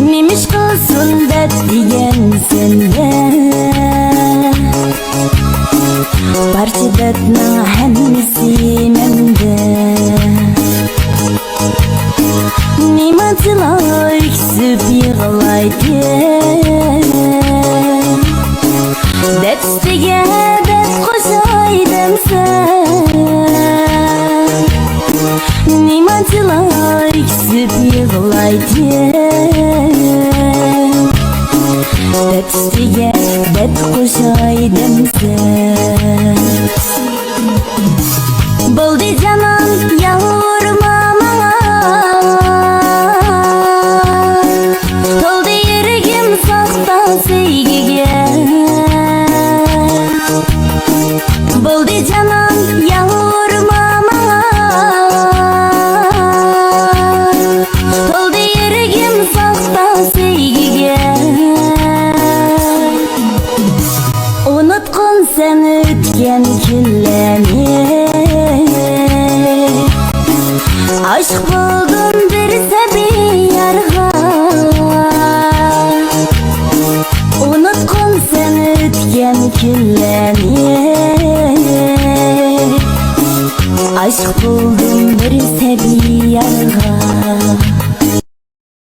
Nimiş kılsın dert diyen sende Barcha dertning hammasi menda Nima tilay kisib yig'laydi Dert ustiga dert qo'shay demsan Nima tilay kisib yig'laydi Dert ustiga dert qo'shay demsan Bo'ldi janon yalvurma menga To'ldi yuragim soxta sevgiga Bo'ldi janon yalvurma menga To'ldi yuragim soxta sevgiga Unutqin sen o'tgan kunlarni Aşk